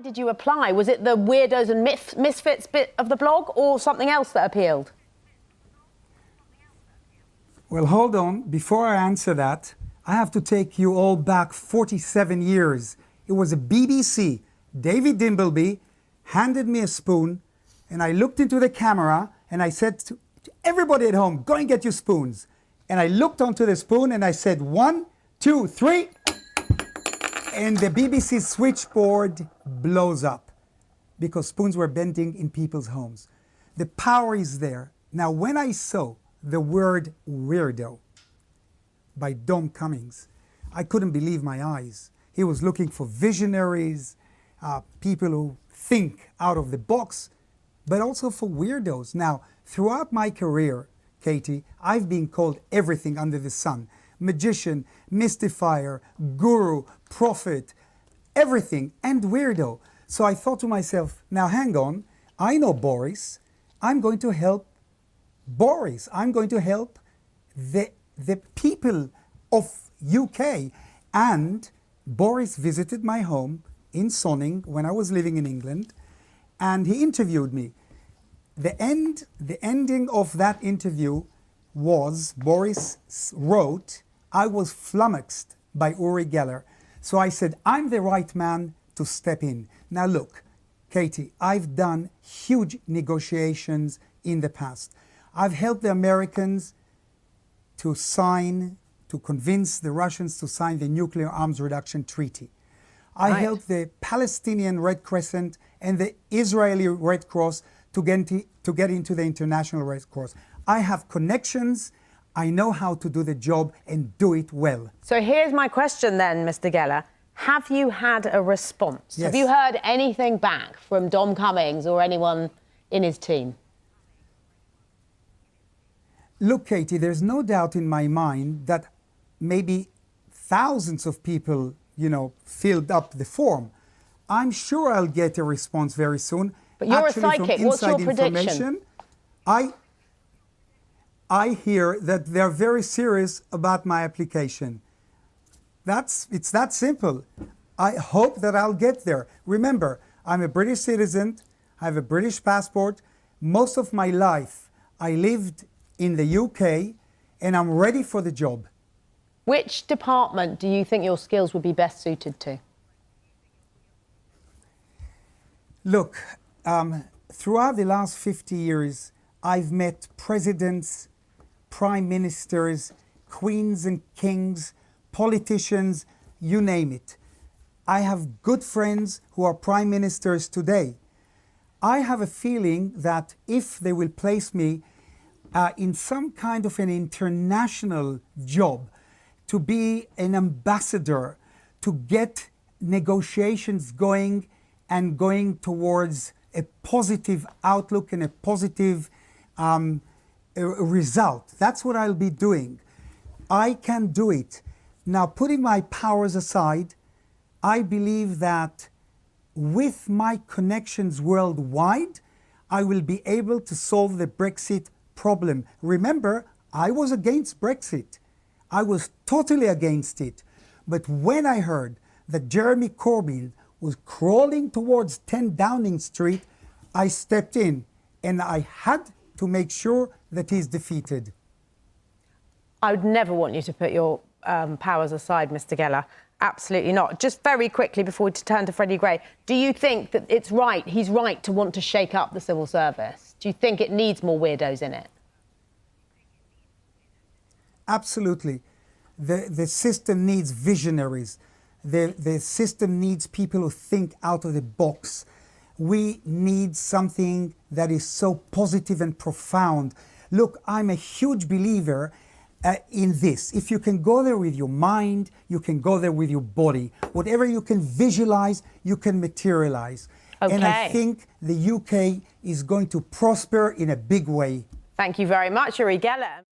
Did you apply? Was it the weirdos and misfits bit of the blog or something else that appealed? Well, hold on. Before I answer that, I have to take you all back 47 years. It was a BBC. David Dimbleby handed me a spoon, and I looked into the camera and I said to everybody at home, go and get your spoons. And I looked onto the spoon and I said, 1, 2, 3. And the BBC switchboard blows up because spoons were bending in people's homes. The power is there. Now, when I saw the word weirdo by Dom Cummings, I couldn't believe my eyes. He was looking for visionaries, people who think out of the box, but also for weirdos. Now, throughout my career, Katie, I've been called everything under the sun. Magician, mystifier, guru, prophet, everything, and weirdo. So I thought to myself, now hang on, I know Boris. I'm going to help Boris. I'm going to help the people of UK. And Boris visited my home in Sonning when I was living in England, and he interviewed me. The ending of that interview was, Boris wrote, I was flummoxed by Uri Geller. So I said, I'm the right man to step in. Now look, Katie, I've done huge negotiations in the past. I've helped the Americans to convince the Russians to sign the Nuclear Arms Reduction Treaty. I helped the Palestinian Red Crescent and the Israeli Red Cross to get into the International Red Cross. I have connections. I know how to do the job and do it well. So here's my question then, Mr. Geller. Have you had a response? Yes. Have you heard anything back from Dom Cummings or anyone in his team? Look, Katie, there's no doubt in my mind that maybe thousands of people, filled up the form. I'm sure I'll get a response very soon. But you're Actually, a psychic. from What's your inside prediction? I hear that they're very serious about my application. It's that simple. I hope that I'll get there. Remember, I'm a British citizen. I have a British passport. Most of my life, I lived in the UK, and I'm ready for the job. Which department do you think your skills would be best suited to? Look, throughout the last 50 years, I've met presidents, prime ministers, queens and kings, politicians, you name it. I have good friends who are prime ministers today. I have a feeling that if they will place me in some kind of an international job, to be an ambassador, to get negotiations going and going towards a positive outlook and a positive result. That's what I'll be doing. I can do it. Now, putting my powers aside, I believe that with my connections worldwide, I will be able to solve the Brexit problem. Remember, I was against Brexit. I was totally against it. But when I heard that Jeremy Corbyn was crawling towards 10 Downing Street, I stepped in and I had to make sure that he's defeated. I would never want you to put your powers aside, Mr. Geller. Absolutely not. Just very quickly before we turn to Freddie Gray, do you think that it's right, he's right to want to shake up the civil service? Do you think it needs more weirdos in it? Absolutely. The system needs visionaries. The system needs people who think out of the box. We need something that is so positive and profound. Look, I'm a huge believer in this. If you can go there with your mind, you can go there with your body. Whatever you can visualize, you can materialize. Okay. And I think the UK is going to prosper in a big way. Thank you very much, Uri Geller.